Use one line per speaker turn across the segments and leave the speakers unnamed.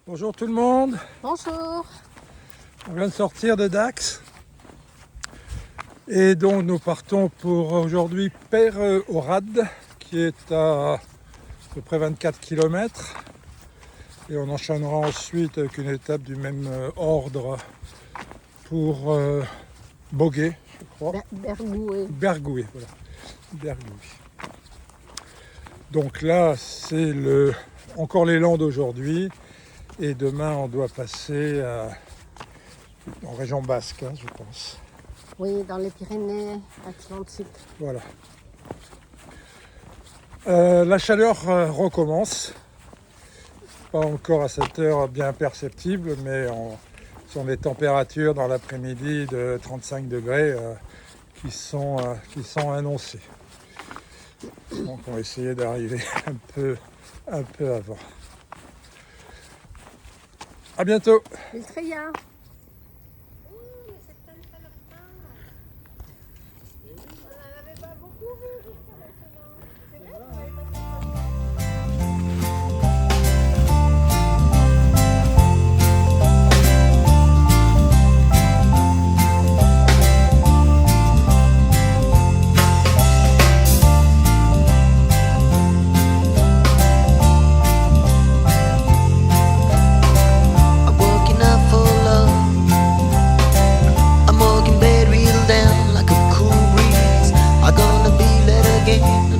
Bonjour tout le monde,
Bonjour.
on vient de sortir de Dax et donc nous partons pour aujourd'hui Peyrehorade qui est à peu près 24 km et on enchaînera ensuite avec une étape du même ordre pour Bogué, je crois.
Bergoué.
Bergoué, voilà. Bergoué. Donc là c'est encore l'élan d'aujourd'hui. Et demain, on doit passer en région basque, hein, je pense.
Oui, dans les Pyrénées-Atlantiques.
Voilà. La chaleur recommence. Pas encore à cette heure bien perceptible, mais ce sont des températures dans l'après-midi de 35 degrés qui sont annoncées. Donc on va essayer d'arriver un peu avant. À bientôt.
Viltreya.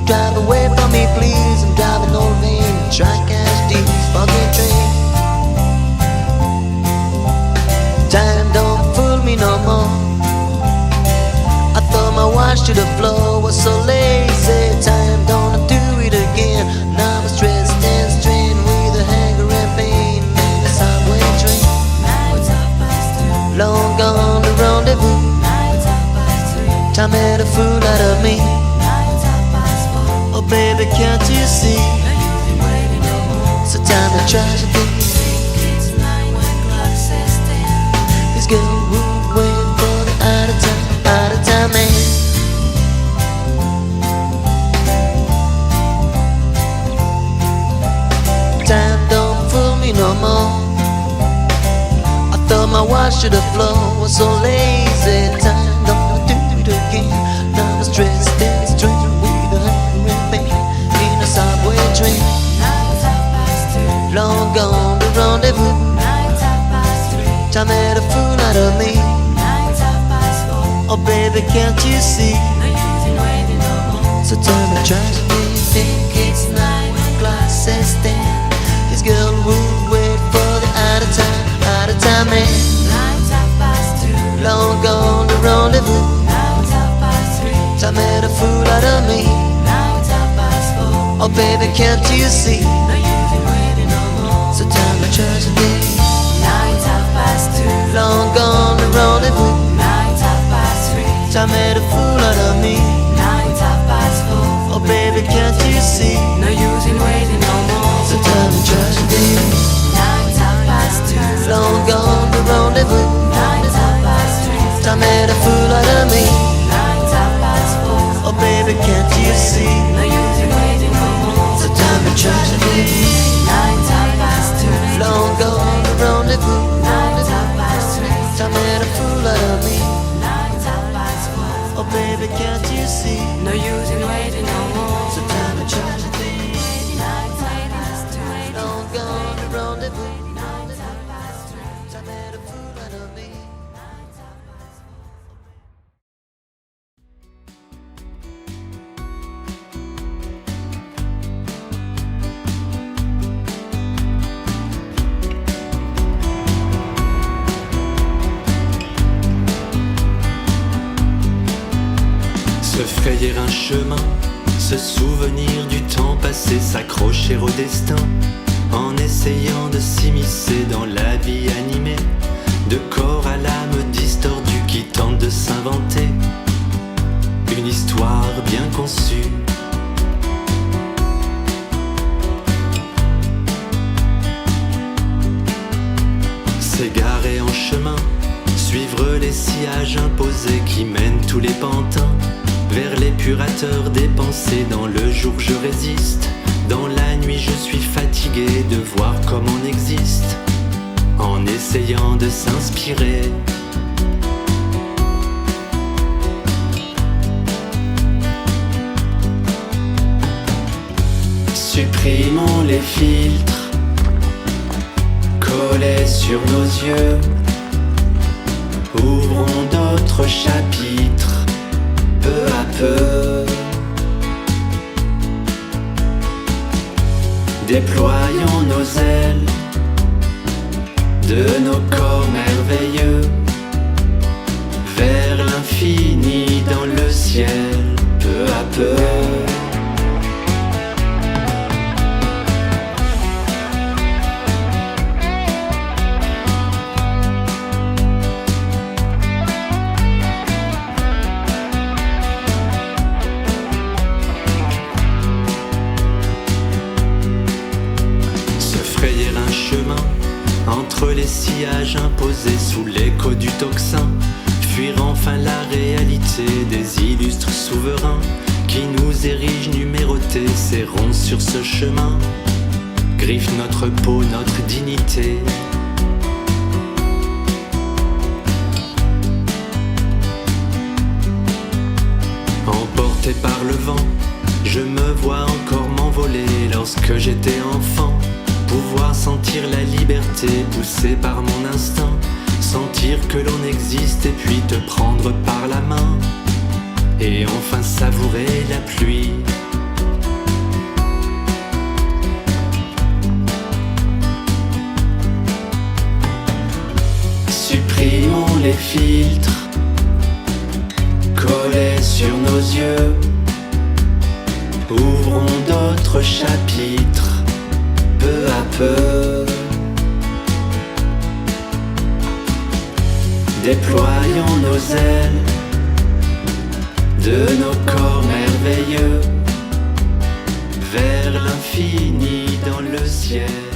Drive away from me, please. I'm driving all vain. Track as deep, fucking train. Time don't fool me no more. I thought my watch to the floor was so lazy. Time don't do it again. Now I'm stressed and strained with a hanger and pain. In the subway train. Long gone the rendezvous. Time made a fool out of me. Oh baby, can't you see? So time to tragedy. This girl would wait for the out of time man. Time don't fool me no more. I thought my watch to the floor was so lazy. Time don't do it again. Now I'm stressed and strange with the in a subway train. Long gone the rendezvous. Time made a fool out of me. Oh baby, can't you see? So tell me tragedy. Think it's 9 glasses then. This girl would wait for the out of time man. Long gone the rendezvous. Time made a fool out of me. Oh baby, can't you see? So time to tragedy. Long gone the rendezvous. Time made a fool out of me. Oh baby, can't you see?
No use in waiting no more.
So time to tragedy. Long gone the rendezvous. Time made a fool out of me. Oh baby, can't you see?
No use in waiting no more.
So time to tragedy. Long gone the rendezvous. Time made a fool out of me. Oh baby, can't you see?
No use in waiting no more.
So time to tragedy. Long gone the rendezvous. Time made a fool out of me.
Se frayer un chemin, se souvenir du temps passé, s'accrocher au destin, en essayant de s'immiscer dans la vie animée, de corps à l'âme distordue qui tente de s'inventer une histoire bien conçue. S'égarer en chemin, suivre les sillages imposés qui mènent tous les pantins vers l'épurateur des pensées. Dans le jour je résiste, dans la nuit je suis fatigué de voir comme on existe essayant de s'inspirer. Supprimons les filtres collés sur nos yeux. Ouvrons d'autres chapitres, peu à peu. Déployons nos ailes de nos corps merveilleux vers l'infini dans le ciel, peu à peu. Entre les sillages imposés sous l'écho du tocsin, fuir enfin la réalité des illustres souverains qui nous érigent numérotés, serrons sur ce chemin, griffe notre peau, notre dignité. Emporté par le vent, je me vois encore m'envoler lorsque j'étais enfant. Pouvoir sentir la liberté poussée par mon instinct, sentir que l'on existe et puis te prendre par la main, et enfin savourer la pluie. Supprimons les filtres collés sur nos yeux, ouvrons d'autres chapitres, peu à peu. Déployons nos ailes de nos corps merveilleux vers l'infini dans le ciel.